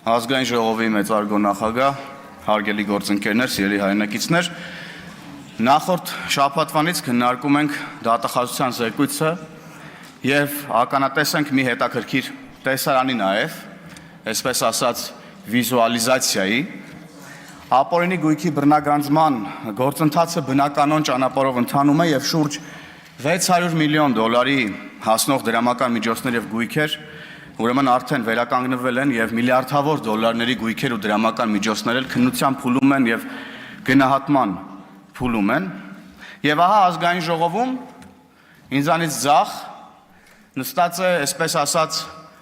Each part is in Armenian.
Ազգային ժողովի մեծարգո նախագահ, հարգելի գործընկերներ, սիրելի հայրենակիցներ, նախորդ շաբաթվանից քննարկում ենք դատախազության զեկույցը եւ ականատես ենք մի հետաքրքիր տեսարանի նաեւ, այսպես ասած, վիզուալիզացիայի, ապօրինի գույքի բռնագանձման գործընթացը բնականon ճանապարհով ընթանում է եւ շուրջ 600 միլիոն դոլարի հասնող դրամական միջոցներ եւ գույքեր ուրեմն արդեն վերականգնվել են եւ միլիարդավոր դոլարների գույքեր ու դրամական միջոցներ էլ քննության փուլում են եւ գնահատման փուլում են եւ ահա ազգային ժողովում ինձանից ձախ նստած է այսպես ասած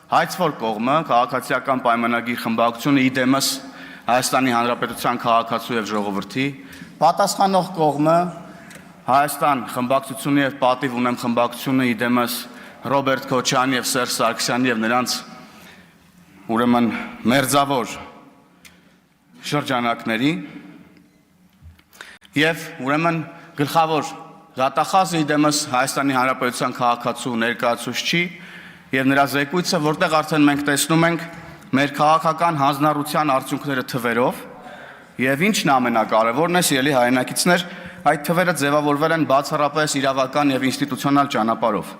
հայցվոր կողմը քաղաքացիական պայմանագիր խմբակցությունը իդեմս Հայաստանի Հանրապետության քաղաքացու եւ ժողովրդի պատասխանող կողմը Հայաստան խմբակցությունը եւ պատիվ ունեմ խմբակցությունը իդեմս Ռոբերտ Քոչարյանի եւ Սերժ Սարգսյանի եւ նրանց ուրեմն մերձավոր շրջանակների եւ ուրեմն գլխավոր դատախազը իդեմս Հայաստանի Հանրապետության քաղաքացու ներկայացուցչի եւ նրա զեկույցը, որտեղ արդեն մենք տեսնում ենք մեր քաղաքական հանձնառության արդյունքները թվերով եւ ինչն ամենակարևորն է, սիրելի հայրենակիցներ, այդ թվերը ձևավորվել են բացառապես իրավական եւ ինստիտուցիոնալ ճանապարհով։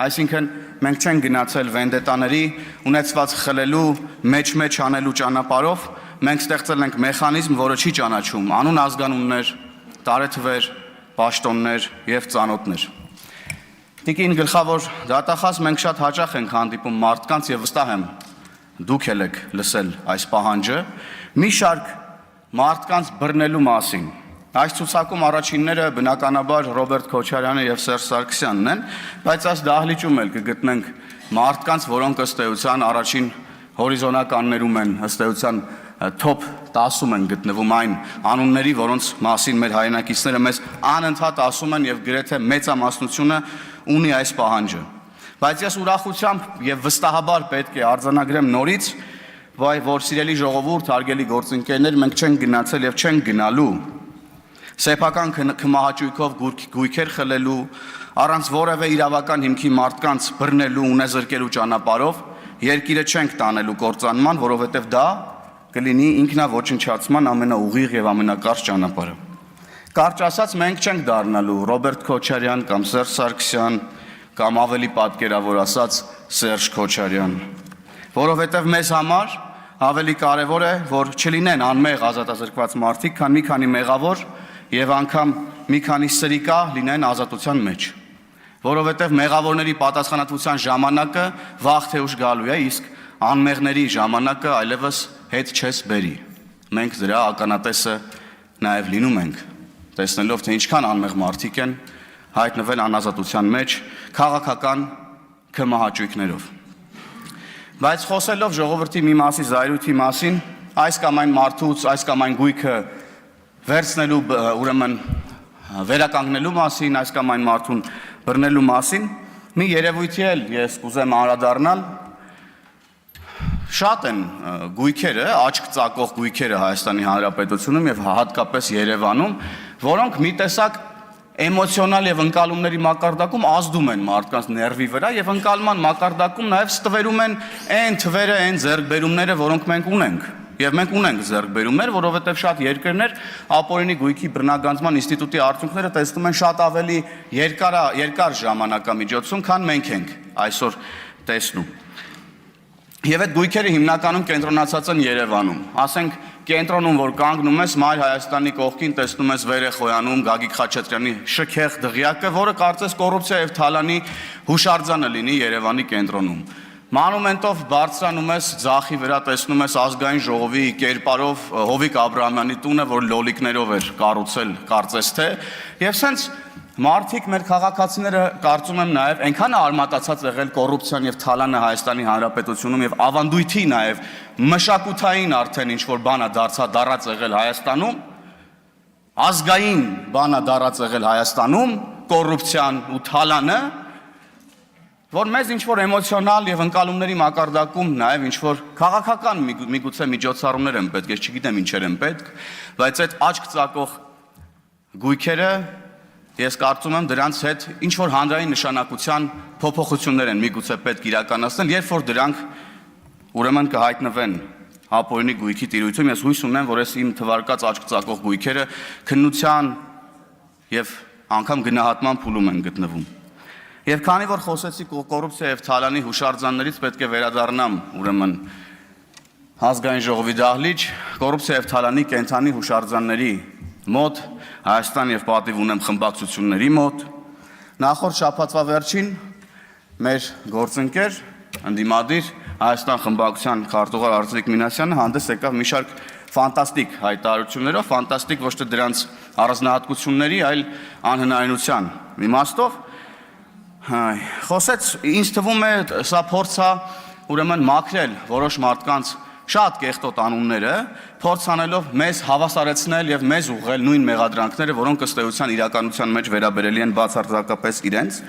Այսինքն մենք չենք գնացել վենդետաների ունեցված խլելու, մեջ անելու ճանապարհով, մենք ստեղծել ենք մեխանիզմ, որը չի ճանաչում անուն ազգանուններ, տարեթվեր, պաշտոններ եւ ծանոթներ։ Տիկին գլխավոր դատախազ, մենք շատ հաճախ ենք հանդիպում մարդկանց եւ վստահ եմ դուք էլ եք լսել այս պահանջը, մի շարք մարդկանց բռնելու մասին։ Այս ցուցակում առաջինները բնականաբար Ռոբերտ Քոչարյանը եւ Սերժ Սարգսյանն են, բայց այս դահլիճում էլ կգտնենք մարդկանց, որոնք ըստ էության առաջին հորիզոնականներում են, ըստ էության top 10-ում են գտնվում այն անունների, որոնց մասին մեր հայրենակիցները մեզ անընդհատ ասում են եւ գրեթե մեծամասնությունը ունի այս պահանջը։ Բայց ես ուրախությամբ եւ վստահաբար պետք է արձանագրեմ նորից, որ սիրելի ժողովուրդ, հարգելի գործընկերներ, մենք չենք գնացել եւ չենք գնալու սեփական քմահաճույքով գույքեր խլելու, առանց որևէ իրավական հիմքի մարդկանց բռնելու, ունեզրկելու ճանապարհով երկիրը չենք տանելու կործանման, որովհետեւ դա կլինի ինքնաոչնչացման ամենաուղիղ եւ ամենակարճ ճանապարհը։ Կարճ ասած, մենք չենք դառնալու Ռոբերտ Քոչարյան կամ Սերժ Սարգսյան կամ ավելի պատկերավոր ասած Սերժ Քոչարյան, որովհետև մեզ համար ավելի կարևոր է, որ չլինեն անմեղ ազատազրկված մարդիկ, քան մի քանի մեղավոր եւ անգամ մի քանի սրիկա լինեն ազատության մեջ, որովհետև մեղավորների պատասխանատվության ժամանակը վաղ թե ուշ գալու է, իսկ անմեղների ժամանակը այլևս հետ չես բերի։ Մենք դրա ականատեսը նաեւ լինում ենք, տեսնելով թե ինչքան անմեղ մարդիկ են հայտնվել անազատության մեջ քաղաքական քմահաճույքներով։ Բայց խոսելով ժողովրդի մի մասի զայրույթի մասին, այս կամ այն մարդուց, այս կամ այն գույքը վերցնելու, ուրեմն վերականգնելու մասին, այս կամ այն մարդուն բռնելու մասին, մի երևույթի էլ ես կուզեմ անդրադառնալ։ Շատ են գույքերը, աչք ծակող գույքերը Հայաստանի Հանրապետությունում եւ հատկապես Երևանում, որոնք մի տեսակ էմոցիոնալ եւ ընկալումների մակարդակում ազդում են մարդկանց ներվի վրա եւ ընկալման մակարդակում նաեւ ստվերում են այն թվերը, այն ձեռքբերումները, որոնք մենք ունենք։ Եվ մենք ունենք ձեռքբերումներ, որովհետեւ շատ երկրներ ապօրինի գույքի բռնագանձման ինստիտուտի արդյունքները տեսնում են շատ ավելի երկար ժամանակամիջոցում, քան մենք ենք այսօր տեսնում։ Եվ այդ գույքերը հիմնականում կենտրոնացած են Երևանում։ Ասենք կենտրոնում, որ կանգնում ես Մայր Հայաստանի կողքին, տեսնում ես վեր է խոյանում Գագիկ Խաչատրյանի շքեղ դղյակը, որը կարծես կոռուպցիա եւ թալանի հուշարձանը լինի Երևանի կենտրոնում։ Մանումենտով բարձրանում ես ձախի վրա, տեսնում ես ազգային ժողովի կերպարով Հովիկ Աբրահամյանի տունը, որ լոլիկներով էր կառուցել, կարծես թե, եւ սենց մարդիկ մեր քաղաքացիները կարծում եմ նաև այնքան արմատացած եղել կոռուպցիան եւ թալանը Հայաստանի Հանրապետությունում եւ ավանդույթի նաև մշակութային արդեն ինչ որ բանա դարձած եղել Հայաստանում, ազգային բանա դարձած եղել Հայաստանում, կոռուպցիան ու թալանը, որ մեզ ինչ որ էմոցիոնալ եւ ընկալումների մակարդակում նաև ինչ որ քաղաքական միգուցե միջոցառումներ են պետք, ես չգիտեմ ինչեր են պետք, բայց այդ աչք ծակող գույքերը Ես կարծում եմ դրանց հետ ինչ որ հանրային նշանակության փոփոխություններ են միգուցե պետք իրականացնել, երբ որ դրանք ուրեմն կհայտնվեն ապօրինի գույքի տիրույթում, ես հույս ունեմ, որ այս իմ թվարկած աչք ծակող գույքերը քննության եւ անգամ գնահատման փուլում են գտնվում։ Եվ քանի որ խոսեցի կոռուպցիա եւ թալանի հուշարձաններից, պետք է վերադառնամ ուրեմն ազգային ժողովի դահլիճ, կոռուպցիա եւ թալանի կենթանի հուշարձանների մոտ, Հայաստան եւ պատիվ ունեմ խմբակցությունների մոտ։ Նախորդ շաբաթվա վերջին մեր գործընկեր ընդդիմադիր Հայաստան խմբակցության քարտուղար Արծվիկ Մինասյանը հանդես եկավ մի շարք ֆանտաստիկ հայտարարություններով, ֆանտաստիկ ոչ թե դրանց առանձնահատկությունների, այլ անհնարինության իմաստով։ Խոսեց, ինձ թվում է, սա փորձ է ուրեմն մաքրել որոշ մարդկանց շատ կեղտոտ անունները, փորձ անելով մեզ հավասարեցնել եւ մեզ ուղղել նույն մեղադրանքները, որոնք ըստ էության իրականության մեջ վերաբերելի են բացարձակապես իրենց։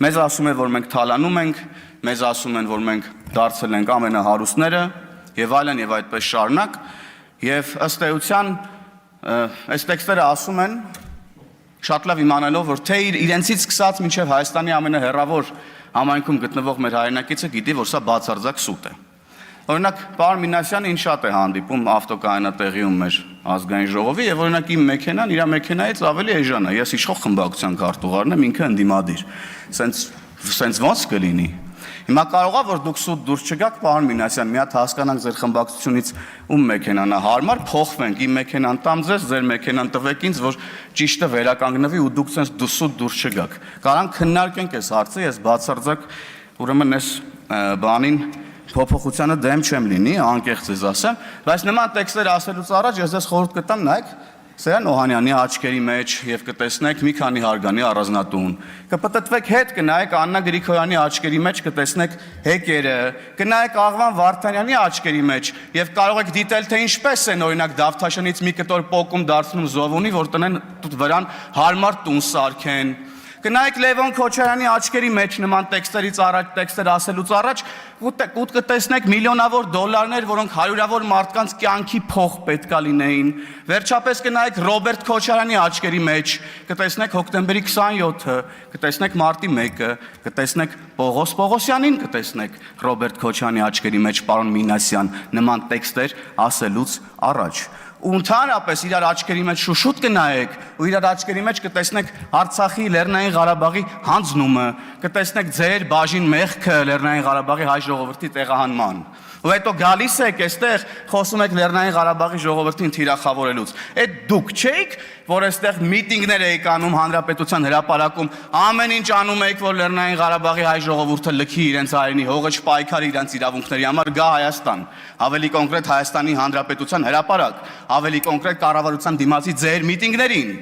Մեզ ասում են, որ մենք թալանում ենք, մեզ ասում են, որ մենք դարձել ենք ամենահարուստները եւ այլն եւ այդպես շարունակ։ Եվ ըստ էության այս տեքստերը ասում են շատ լավ իմանալով, որ թե իրենցից սկսած մինչև Հայաստանի ամենահեռավոր համայնքում գտնվող մեր հայրենակիցը գիտի, որ սա բացարձակ սուտ է։ Օրինակ, պարոն Մինասյանը ինձ շատ է հանդիպում ավտոկայանատեղիում մեր ազգային ժողովի եւ օրինակ իմ մեքենան իր մեքենայից ավելի էժան է։ Ես իշխող խմբակցության քարտուղարն եմ, ինքը ընդդիմադիր։ Սենց ոնց կլինի։ Հիմա կարող է որ դուք սուտ դուրս չգաք, պարոն Մինասյան, մի հատ հասկանանք ձեր խմբակցությունից ում մեքենան է հարմար, փոխվենք, իմ մեքենան տամ ձեզ, ձեր մեքենան տվեք ինձ, որ ճիշտը վերականգնվի ու դուք սենց սուտ դուրս չգաք։ Կարանք քննարկենք այս հարցը, ես բացարձակ ուրեմն այս բանին փոփոխությանը դեմ չեմ լինի, անկեղծ ես ասեմ, բայց նման տեքստեր ասելուց առաջ ես ձեզ խորհուրդ կտամ նայեք Սերան Օհանյանի աչքերի մեջ եւ կտեսնեք մի քանի հարգանի առանձնատուն։ Կպտտվեք հետ կնայեք Աննա Գրիգորյանի աչքերի մեջ կտեսնեք հեկերը, կնայեք Աղվան Վարդանյանի աչքերի մեջ եւ կարող եք դիտել թե ինչպես են օրինակ Դավթաշենից մի կտոր պոկում դարձնում Զովունի, որ տնեն վրան հարմար տուն սարքեն։ Կնայեք Լևոն Քոչարյանի աչքերի մեջ նման տեքստերից առաջ տեքստեր ասելուց առաջ կուտ կտեսնեք միլիոնավոր դոլարներ, որոնք հարյուրավոր մարդկանց կյանքի փող պետքա լինեին։ Վերջապես կնայեք Ռոբերտ Քոչարյանի աչքերի մեջ, կտեսնեք հոկտեմբերի 27-ը, կտեսնեք մարտի 1-ը, կտեսնեք Պողոս Պողոսյանին, կտեսնեք Ռոբերտ Քոչարյանի աչքերի մեջ, պարոն Մինասյան, նման տեքստեր ասելուց առաջ։ Ու ընդհանրապես իրար աչքերի մեջ շուշուտ կնայեք ու իրար աչքերի մեջ կտեսնեք Արցախի Լեռնային Ղարաբաղի հանձնումը, կտեսնեք ձեր բաժին մեղքը Լեռնային Ղարաբաղի հայ ժողովրդի տեղահանման։ Ու հետո գալիս եք այստեղ խոսում եք Լեռնային Ղարաբաղի ժողովրդին թիրախավորելուց։ Այդ դուք չէիք, որ այստեղ միտինգներ եք անում հանրապետության հրապարակում, ամեն ինչ անում եք, որ Լեռնային Ղարաբաղի հայ ժողովուրդը լքի իրենց հայրենի հողը չպայքարի իրենց իրավունքների համար, գա Հայաստան, ավելի կոնկրետ Հայաստանի Հանրապետության հրապարակ, ավելի կոնկրետ կառավարության դիմացի ձեր միտինգներին։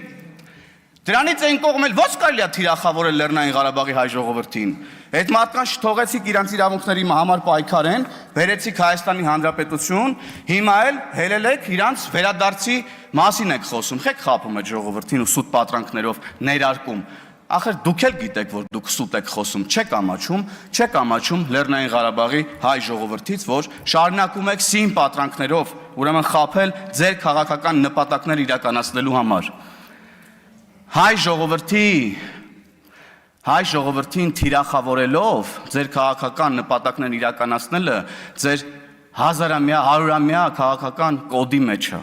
Դրանից այն կողմել ոչ կարելի է թիրախավորել Լեռնային Ղարաբաղի հայ ժողովրդին։ Այդ մարդկանց չթողեցիք իրանց իրավունքների համար պայքարեն, բերեցիք Հայաստանի Հանրապետություն, հիմա էլ հելել եք իրանց վերադարձի մասին եք խոսում, խեք խափում այդ ժողովրդին ու սուտ պատրանքներով ներարկում։ Ախր դուք էլ գիտեք, որ դուք սուտ եք խոսում, չեք ամաչում Լեռնային Ղարաբաղի հայ ժողովրդից, որ շարունակում եք սին պատրանքներով, ուրեմն խափել ձեր քաղաքական նպատակներ իրականացնելու համար։ Հայ ժողովրդին թիրախավորելով ձեր քաղաքական նպատակներն իրականացնելը ձեր հազարամյա, հարյուրամյա քաղաքական կոդի մեջ է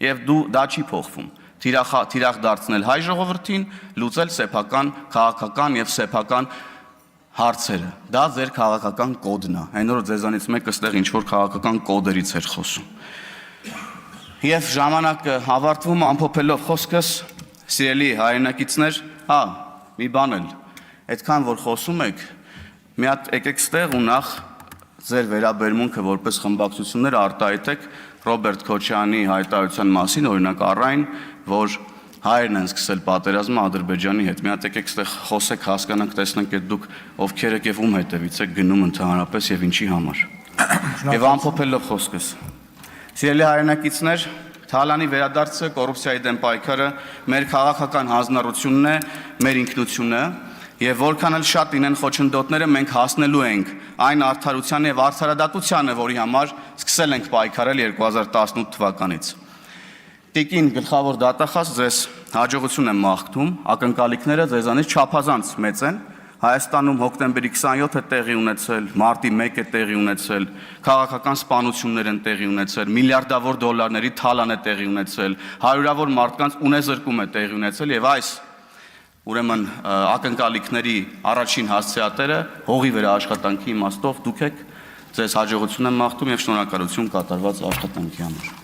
եւ դա չի փոխվում։ Թիրախ դարձնել հայ ժողովրդին, լուծել սեփական, քաղաքական եւ սեփական հարցերը։ Դա ձեր քաղաքական կոդն է։ Այն որ ձեզանից մեկը ստեղ ինչ որ քաղաքական կոդերից էր խոսում։ Եվ ժամանակը ավարտվում ամփոփելով խոսքս, սիրելի հայրենակիցներ, մի բան էլ, այդքան որ խոսում եք, մի հատ եկեք ստեղ ու նախ ձեր վերաբերմունքը որպես խմբակցություններ արտահայտեք Ռոբերտ Քոչարյանի հայտարարության մասին, օրինակ առայն, որ հայերն են սկսել պատերազմը Ադրբեջանի հետ։ Մի հատ եկեք ստեղ խոսեք, հասկանանք, տեսնենք այդ դուք ովքեր եք եւ ում հետևից եք գնում ընդհանրապես եւ ինչի համար։ Եվ ամփոփելով խոսքս։ Սիրելի հայրենակիցներ, Թալանի վերադարձը, կոռուպցիայի դեմ պայքարը մեր քաղաքական հանձնառությունն է, մեր ինքնությունը, եւ որքան էլ շատ լինեն խոչընդոտները, մենք հասնելու ենք այն արդարությանը եւ արդարադատությանը, որի համար սկսել ենք պայքարել 2018 թվականից։ Տիկին գլխավոր դատախազ, ձեզ հաջողություն եմ մաղթում, ակնկալիքները ձեզանից չափազանց մեծ են, Հայաստանում հոկտեմբերի 27-ը տեղի ունեցել, մարտի 1-ը տեղի ունեցել, քաղաքական սպանություններ են տեղի ունեցել, միլիարդավոր դոլարների թալան է տեղի ունեցել, հարյուրավոր մարդկանց ունեզրկում է տեղի ունեցել եւ այս ուրեմն ակնկալիքների առաջին հասցեատերը հողի վրա աշխատանքի իմաստով դուք եք, ձեզ հաջողություն եմ մաղթում եւ շնորհակալություն կատարված աշխատանքի համար։